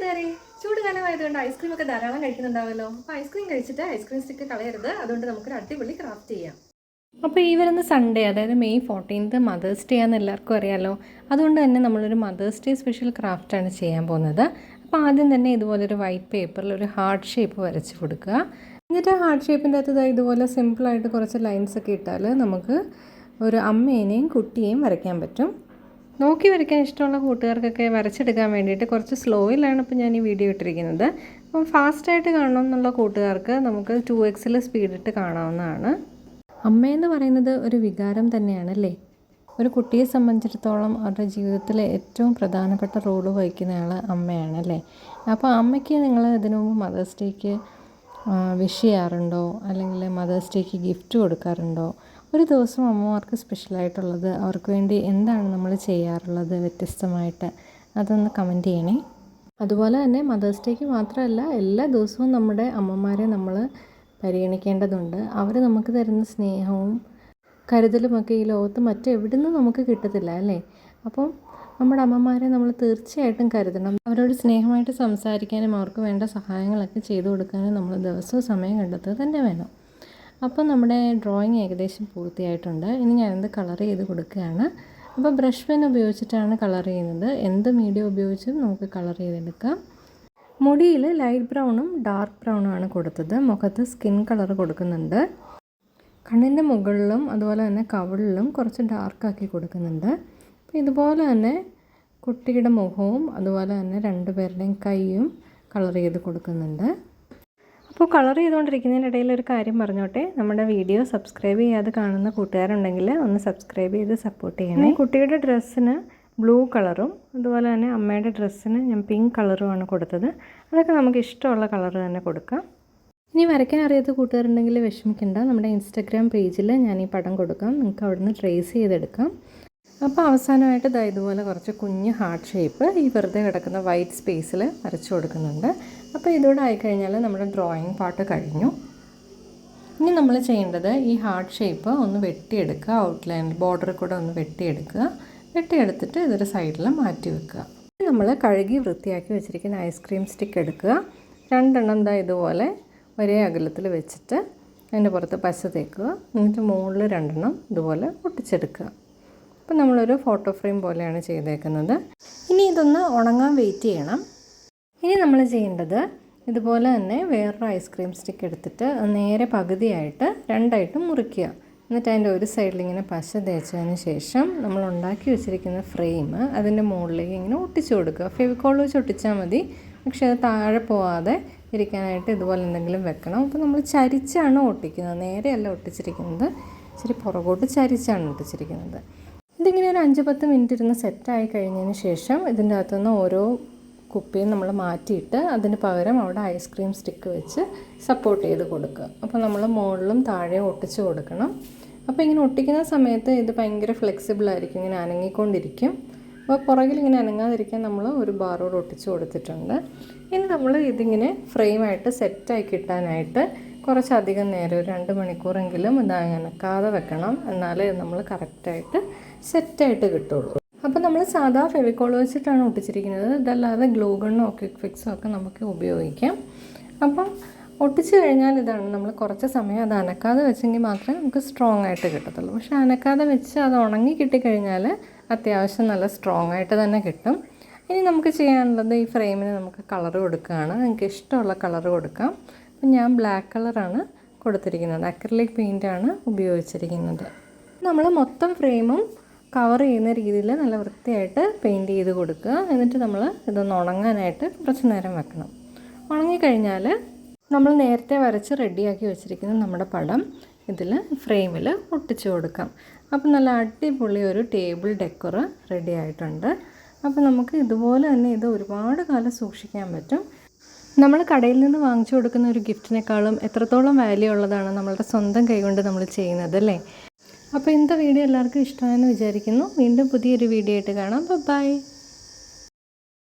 കൂട്ടുകാരെ, ചൂടുകാലമായതുകൊണ്ട് ഐസ്ക്രീം ഒക്കെ ധാരാളം കഴിക്കുന്നുണ്ടാവല്ലോ. അപ്പോൾ ഐസ്ക്രീം കഴിച്ചിട്ട് ഐസ്ക്രീം സ്റ്റിക്ക് കളയരുത്. അതുകൊണ്ട് നമുക്കൊരു അടിപൊളി ക്രാഫ്റ്റ് ചെയ്യാം. അപ്പോൾ ഈ വരുന്ന സൺഡേ, അതായത് മെയ് 14 മദേഴ്സ് ഡേ ആണെന്ന് എല്ലാവർക്കും അറിയാമല്ലോ. അതുകൊണ്ട് തന്നെ നമ്മളൊരു മദേഴ്സ് ഡേ സ്പെഷ്യൽ ക്രാഫ്റ്റാണ് ചെയ്യാൻ പോകുന്നത്. അപ്പോൾ ആദ്യം തന്നെ ഇതുപോലൊരു വൈറ്റ് പേപ്പറിൽ ഒരു ഹാർട്ട് ഷേപ്പ് വരച്ച് കൊടുക്കുക. എന്നിട്ട് ആ ഹാർട്ട് ഷേപ്പിൻ്റെ അകത്ത് ഇതുപോലെ സിമ്പിളായിട്ട് കുറച്ച് ലൈൻസൊക്കെ ഇട്ടാൽ നമുക്ക് ഒരു അമ്മേനെയും കുട്ടിയെയും വരയ്ക്കാൻ പറ്റും. നോക്കി വരയ്ക്കാൻ ഇഷ്ടമുള്ള കൂട്ടുകാർക്കൊക്കെ വരച്ചെടുക്കാൻ വേണ്ടിയിട്ട് കുറച്ച് സ്ലോയിലാണ് ഇപ്പോൾ ഞാൻ ഈ വീഡിയോ ഇട്ടിരിക്കുന്നത്. അപ്പം ഫാസ്റ്റായിട്ട് കാണണമെന്നുള്ള കൂട്ടുകാർക്ക് നമുക്ക് 2x സ്പീഡിട്ട് കാണാവുന്നതാണ്. അമ്മയെന്ന് പറയുന്നത് ഒരു വികാരം തന്നെയാണല്ലേ. ഒരു കുട്ടിയെ സംബന്ധിച്ചിടത്തോളം അവരുടെ ജീവിതത്തിലെ ഏറ്റവും പ്രധാനപ്പെട്ട റോള് വഹിക്കുന്നയാൾ അമ്മയാണല്ലേ. അപ്പോൾ അമ്മയ്ക്ക് നിങ്ങൾ ഇതിനു മുമ്പ് മദേഴ്സ് ഡേക്ക് വിഷ് ചെയ്യാറുണ്ടോ, അല്ലെങ്കിൽ മദേഴ്സ് ഡേക്ക് ഗിഫ്റ്റ് കൊടുക്കാറുണ്ടോ? ഒരു ദിവസം അമ്മമാർക്ക് സ്പെഷ്യലായിട്ടുള്ളത് അവർക്ക് വേണ്ടി എന്താണ് നമ്മൾ ചെയ്യാറുള്ളത് വ്യത്യസ്തമായിട്ട്, അതൊന്ന് കമൻറ്റ് ചെയ്യണേ. അതുപോലെ തന്നെ മദേഴ്സ് ഡേക്ക് മാത്രമല്ല, എല്ലാ ദിവസവും നമ്മുടെ അമ്മമാരെ നമ്മൾ പരിഗണിക്കേണ്ടതുണ്ട്. അവർ നമുക്ക് തരുന്ന സ്നേഹവും കരുതലുമൊക്കെ ഈ ലോകത്ത് മറ്റെവിടെ നിന്നും നമുക്ക് കിട്ടത്തില്ല അല്ലേ. അപ്പം നമ്മുടെ അമ്മമാരെ നമ്മൾ തീർച്ചയായിട്ടും കരുതണം. അവരോട് സ്നേഹമായിട്ട് സംസാരിക്കാനും അവർക്ക് വേണ്ട സഹായങ്ങളൊക്കെ ചെയ്തു കൊടുക്കാനും നമ്മൾ ദിവസവും സമയം കണ്ടെത്തുക തന്നെ വേണം. അപ്പോൾ നമ്മുടെ ഡ്രോയിങ് ഏകദേശം പൂർത്തിയായിട്ടുണ്ട്. ഇനി ഞാനിത് കളർ ചെയ്ത് കൊടുക്കുകയാണ്. അപ്പോൾ ബ്രഷ് പെൻ ഉപയോഗിച്ചിട്ടാണ് കളർ ചെയ്യുന്നത്. എന്ത് മീഡിയം ഉപയോഗിച്ചും നമുക്ക് കളർ ചെയ്തെടുക്കാം. മുടിയിൽ ലൈറ്റ് ബ്രൗണും ഡാർക്ക് ബ്രൗണുമാണ് കൊടുത്തത്. മുഖത്ത് സ്കിൻ കളർ കൊടുക്കുന്നുണ്ട്. കണ്ണിൻ്റെ മുകളിലും അതുപോലെ തന്നെ കവിളിലും കുറച്ച് ഡാർക്കാക്കി കൊടുക്കുന്നുണ്ട്. അപ്പോൾ ഇതുപോലെ തന്നെ കുട്ടിയുടെ മുഖവും അതുപോലെ തന്നെ രണ്ടുപേരുടെയും കൈയും കളർ ചെയ്ത് കൊടുക്കുന്നുണ്ട്. അപ്പോൾ കളർ ചെയ്തുകൊണ്ടിരിക്കുന്നതിനിടയിൽ ഒരു കാര്യം പറഞ്ഞോട്ടെ, നമ്മുടെ വീഡിയോ സബ്സ്ക്രൈബ് ചെയ്യാതെ കാണുന്ന കൂട്ടുകാരുണ്ടെങ്കിൽ ഒന്ന് സബ്സ്ക്രൈബ് ചെയ്ത് സപ്പോർട്ട് ചെയ്യണേ. കുട്ടിയുടെ ഡ്രസ്സിന് ബ്ലൂ കളറും അതുപോലെ തന്നെ അമ്മയുടെ ഡ്രസ്സിന് ഞാൻ പിങ്ക് കളറുമാണ് കൊടുത്തത്. അതൊക്കെ നമുക്ക് ഇഷ്ടമുള്ള കളർ തന്നെ കൊടുക്കാം. ഇനി വരയ്ക്കാൻ അറിയാത്ത കൂട്ടുകാരുണ്ടെങ്കിൽ വിഷമിക്കേണ്ട, നമ്മുടെ ഇൻസ്റ്റാഗ്രാം പേജിൽ ഞാൻ ഈ പടം കൊടുക്കാം, നിങ്ങൾക്ക് അവിടെ നിന്ന് ട്രേസ് ചെയ്തെടുക്കാം. അപ്പോൾ അവസാനമായിട്ട് ഇതുപോലെ കുറച്ച് കുഞ്ഞ് ഹാർട്ട് ഷേപ്പ് ഈ വെറുതെ കിടക്കുന്ന വൈറ്റ് സ്പേസിൽ വരച്ചു കൊടുക്കുന്നുണ്ട്. അപ്പോൾ ഇതോടെ ആയിക്കഴിഞ്ഞാൽ നമ്മുടെ ഡ്രോയിങ് പാർട്ട് കഴിഞ്ഞു. ഇനി നമ്മൾ ചെയ്യേണ്ടത് ഈ ഹാർട്ട് ഷേപ്പ് ഒന്ന് വെട്ടിയെടുക്കുക, ഔട്ട്ലൈൻ ബോർഡറിൽ കൂടെ ഒന്ന് വെട്ടിയെടുക്കുക. വെട്ടിയെടുത്തിട്ട് ഇതൊരു സൈഡിൽ മാറ്റി വെക്കുക. നമ്മൾ കഴുകി വൃത്തിയാക്കി വെച്ചിരിക്കുന്ന ഐസ്ക്രീം സ്റ്റിക്ക് എടുക്കുക. 2 എണ്ണം ഇതുപോലെ ഒരേ അകലത്തിൽ വെച്ചിട്ട് അതിൻ്റെ പുറത്ത് പശ തേക്കുക. എന്നിട്ട് മുകളിൽ 2 എണ്ണം ഇതുപോലെ ഒട്ടിച്ചെടുക്കുക. അപ്പോൾ നമ്മളൊരു ഫോട്ടോ ഫ്രെയിം പോലെയാണ് ചെയ്തേക്കുന്നത്. ഇനി ഇതൊന്ന് ഉണങ്ങാൻ വെയിറ്റ് ചെയ്യണം. ഇനി നമ്മൾ ചെയ്യേണ്ടത് ഇതുപോലെ തന്നെ വേറൊരു ഐസ്ക്രീം സ്റ്റിക്ക് എടുത്തിട്ട് നേരെ പകുതിയായിട്ട് 2ആയിട്ട് മുറിക്കുക. എന്നിട്ട് അതിൻ്റെ ഒരു സൈഡിൽ ഇങ്ങനെ പശ തേച്ചതിന് ശേഷം നമ്മൾ ഉണ്ടാക്കി വെച്ചിരിക്കുന്ന ഫ്രെയിം അതിൻ്റെ മുകളിലേക്ക് ഇങ്ങനെ ഒട്ടിച്ചു കൊടുക്കുക. ഫെവിക്കോൾ വെച്ച് ഒട്ടിച്ചാൽ മതി, പക്ഷേ അത് താഴെ പോവാതെ ഇരിക്കാനായിട്ട് ഇതുപോലെ എന്തെങ്കിലും വെക്കണം. അപ്പോൾ നമ്മൾ ചരിച്ചാണ് ഒട്ടിക്കുന്നത്, നേരെയല്ല ഒട്ടിച്ചിരിക്കുന്നത്, ഇച്ചിരി പുറകോട്ട് ചരിച്ചാണ് ഒട്ടിച്ചിരിക്കുന്നത്. ഇതിങ്ങനെ ഒരു 5-10 മിനിറ്റ് ഇരുന്ന് സെറ്റായി കഴിഞ്ഞതിന് ശേഷം ഇതിൻ്റെ അകത്തുനിന്ന് ഓരോ കുപ്പിയും നമ്മൾ മാറ്റിയിട്ട് അതിന് പകരം അവിടെ ഐസ്ക്രീം സ്റ്റിക്ക് വെച്ച് സപ്പോർട്ട് ചെയ്ത് കൊടുക്കുക. അപ്പോൾ നമ്മൾ മുകളിലും താഴെയും ഒട്ടിച്ച് കൊടുക്കണം. അപ്പോൾ ഇങ്ങനെ ഒട്ടിക്കുന്ന സമയത്ത് ഇത് ഭയങ്കര ഫ്ലെക്സിബിൾ ആയിരിക്കും, ഇങ്ങനെ അനങ്ങിക്കൊണ്ടിരിക്കും. അപ്പോൾ പുറകിൽ ഇങ്ങനെ അനങ്ങാതിരിക്കാൻ നമ്മൾ ഒരു ബാറോട് ഒട്ടിച്ച് കൊടുത്തിട്ടുണ്ട്. ഇനി നമ്മൾ ഇതിങ്ങനെ ഫ്രെയിമായിട്ട് സെറ്റായി കിട്ടാനായിട്ട് കുറച്ചധികം നേരം, ഒരു 2 മണിക്കൂറെങ്കിലും ഇത് അനക്കാതെ വെക്കണം. എന്നാലേ നമ്മൾ കറക്റ്റായിട്ട് സെറ്റായിട്ട് കിട്ടുള്ളൂ. അപ്പോൾ നമ്മൾ സാധാ ഫെവിക്കോൾ വെച്ചിട്ടാണ് ഒട്ടിച്ചിരിക്കുന്നത്. ഇതല്ലാതെ ഗ്ലൂ ഗണ്ണോ ക്വിക്ക് ഫിക്സോ ഒക്കെ നമുക്ക് ഉപയോഗിക്കാം. അപ്പം ഒട്ടിച്ച് കഴിഞ്ഞാൽ ഇതാണ്, നമ്മൾ കുറച്ച് സമയം അത് അനക്കാതെ വെച്ചെങ്കിൽ മാത്രമേ നമുക്ക് സ്ട്രോങ് ആയിട്ട് കിട്ടത്തുള്ളൂ. പക്ഷേ അനക്കാതെ വെച്ച് അത് ഉണങ്ങി കിട്ടിക്കഴിഞ്ഞാൽ അത്യാവശ്യം നല്ല സ്ട്രോങ് ആയിട്ട് തന്നെ കിട്ടും. ഇനി നമുക്ക് ചെയ്യാനുള്ളത് ഈ ഫ്രെയിമിന് നമുക്ക് കളർ കൊടുക്കുകയാണ്. നിങ്ങൾക്ക് ഇഷ്ടമുള്ള കളർ കൊടുക്കാം. അപ്പം ഞാൻ ബ്ലാക്ക് കളറാണ് കൊടുത്തിരിക്കുന്നത്, അക്രിലിക് പെയിൻ്റാണ് ഉപയോഗിച്ചിരിക്കുന്നത്. നമ്മൾ മൊത്തം ഫ്രെയിമും കവർ ചെയ്യുന്ന രീതിയിൽ നല്ല വൃത്തിയായിട്ട് പെയിൻറ്റ് ചെയ്ത് കൊടുക്കുക. എന്നിട്ട് നമ്മൾ ഇതൊന്ന് ഉണങ്ങാനായിട്ട് കുറച്ച് നേരം വെക്കണം. ഉണങ്ങിക്കഴിഞ്ഞാൽ നമ്മൾ നേരത്തെ വരച്ച് റെഡിയാക്കി വെച്ചിരിക്കുന്ന നമ്മുടെ പടം ഇതിൽ ഫ്രെയിമിൽ ഒട്ടിച്ചു കൊടുക്കാം. അപ്പോൾ നല്ല അടിപൊളി ഒരു ടേബിൾ ഡെക്കർ റെഡി ആയിട്ടുണ്ട്. അപ്പോൾ നമുക്ക് ഇതുപോലെ തന്നെ ഇത് ഒരുപാട് കാലം സൂക്ഷിക്കാൻ പറ്റും. നമ്മൾ കടയിൽ നിന്ന് വാങ്ങിച്ചു കൊടുക്കുന്ന ഒരു ഗിഫ്റ്റിനേക്കാളും എത്രത്തോളം വാല്യൂ ഉള്ളതാണ് നമ്മളുടെ സ്വന്തം കൈകൊണ്ട് നമ്മൾ ചെയ്യുന്നത് അല്ലേ. അപ്പോൾ ഇന്നത്തെ വീഡിയോ എല്ലാവർക്കും ഇഷ്ടമായെന്ന് വിചാരിക്കുന്നു. വീണ്ടും പുതിയൊരു വീഡിയോ ആയിട്ട് കാണാം. ബൈ.